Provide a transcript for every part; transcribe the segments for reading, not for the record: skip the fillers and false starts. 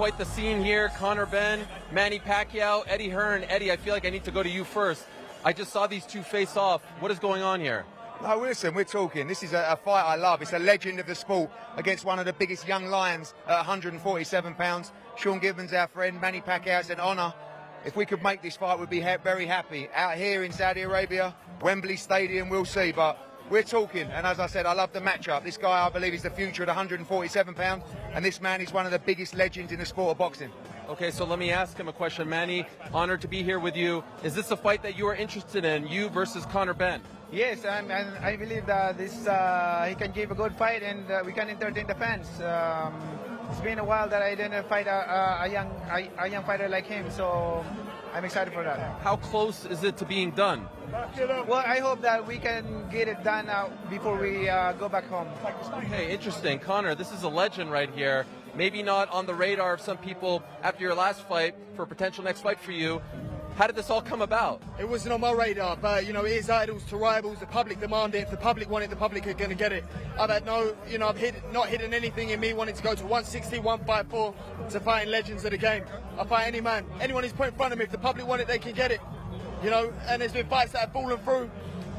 Quite the scene here. Conor Benn, Manny Pacquiao, Eddie Hearn. Eddie, I feel like I need to go to you first. I just saw these two face off. What is going on here? No, listen, we're talking. This is a fight I love. It's a legend of the sport against one of the biggest young lions at 147 pounds. Sean Gibbons, our friend. Manny Pacquiao, it's an honour. If we could make this fight, we'd be very happy. Out here in Saudi Arabia, Wembley Stadium, we'll see. But we're talking, and as I said, I love the matchup. This guy, I believe, is the future at 147 pounds, and this man is one of the biggest legends in the sport of boxing. Okay, so let me ask him a question. Manny, honored to be here with you. Is this a fight that you are interested in, you versus Conor Benn? Yes, and I believe that this he can give a good fight, and we can entertain the fans. It's been a while that I didn't fight a young fighter like him, so I'm excited for that. How close is it to being done? Well, I hope that we can get it done before we go back home. Okay, interesting. Conor, this is a legend right here. Maybe not on the radar of some people after your last fight for a potential next fight for you. How did this all come about? It wasn't on my radar, but it is idols to rivals. The public demand it. If the public want it, the public are going to get it. I've had I've not hidden anything in me wanting to go to 160, 154 to fighting legends of the game. I fight any man, anyone who's put in front of me. If the public want it, they can get it. And there's been fights that have fallen through.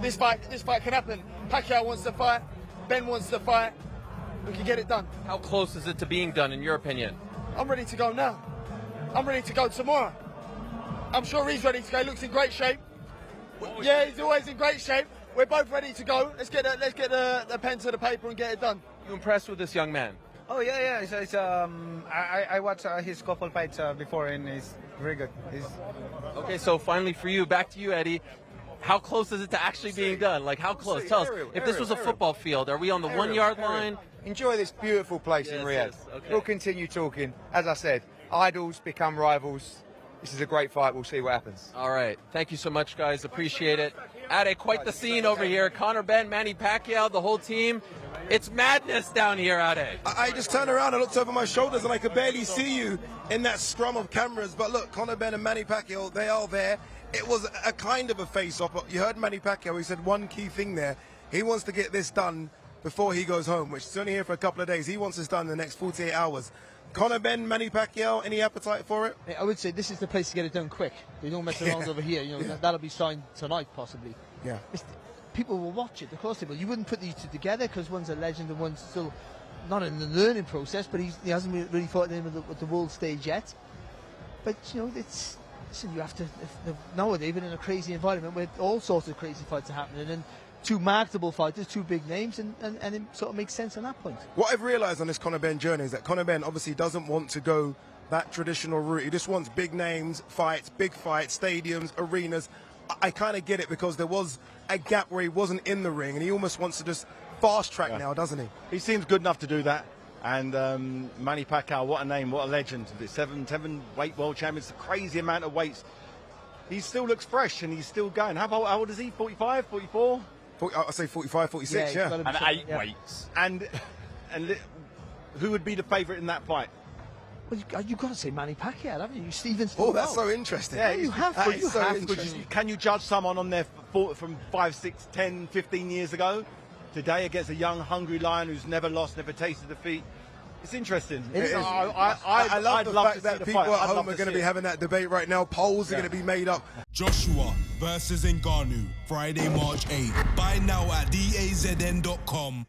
This fight can happen. Pacquiao wants to fight. Benn wants to fight. We can get it done. How close is it to being done, in your opinion? I'm ready to go now. I'm ready to go tomorrow. I'm sure he's ready to go. He looks in great shape. Yeah, he's always in great shape. We're both ready to go. Let's get the pen to the paper and get it done. You impressed with this young man? Oh yeah. I watched his couple fights before, and he's very good. Okay, so finally for you, back to you, Eddie. How close is it to actually being done? Like, how close? Tell us. If this was a football field, are we on the 1 yard line? Enjoy this beautiful place in Riyadh. Yes, okay. We'll continue talking. As I said, idols become rivals. This is a great fight. We'll see what happens. All right. Thank you so much, guys. Appreciate it. Ade, quite the scene over here. Conor Benn, Manny Pacquiao, the whole team. It's madness down here, Ade. I just turned around and looked over my shoulders and I could barely see you in that scrum of cameras. But look, Conor Benn and Manny Pacquiao, they are there. It was a kind of a face-off. You heard Manny Pacquiao, he said one key thing there. He wants to get this done before he goes home, which is only here for a couple of days. He wants this done in the next 48 hours. Conor Benn, Manny Pacquiao, any appetite for it? I would say this is the place to get it done quick. They don't mess around over here. That'll be signed tonight, possibly. Yeah. People will watch it, of course they will. You wouldn't put these two together because one's a legend and one's still not in the learning process, but he hasn't really fought in with the world stage yet. But, listen, you have to, nowadays, even in a crazy environment where all sorts of crazy fights are happening, and two marketable fighters, two big names, and it sort of makes sense on that point. What I've realised on this Conor Benn journey is that Conor Benn obviously doesn't want to go that traditional route. He just wants big names, big fights, stadiums, arenas. I kind of get it because there was a gap where he wasn't in the ring, and he almost wants to just fast track now, doesn't he? He seems good enough to do that. And Manny Pacquiao, what a name, what a legend. The seven weight world champion, it's a crazy amount of weights. He still looks fresh and he's still going. How old is he? 45, 44? I'll say 45, 46, yeah. And 8 weights. And who would be the favourite in that fight? Well, you've got to say Manny Pacquiao, haven't you? Stevens. Oh, that's so interesting. Yeah, you have to. You have to. Can you judge someone on their from 5, 6, 10, 15 years ago? Today against a young, hungry lion who's never lost, never tasted defeat. It's interesting. I love the fact that people at home are going to be having that debate right now. Polls are going to be made up. Joshua versus Ngannou, Friday, March 8th. Buy now at DAZN.com.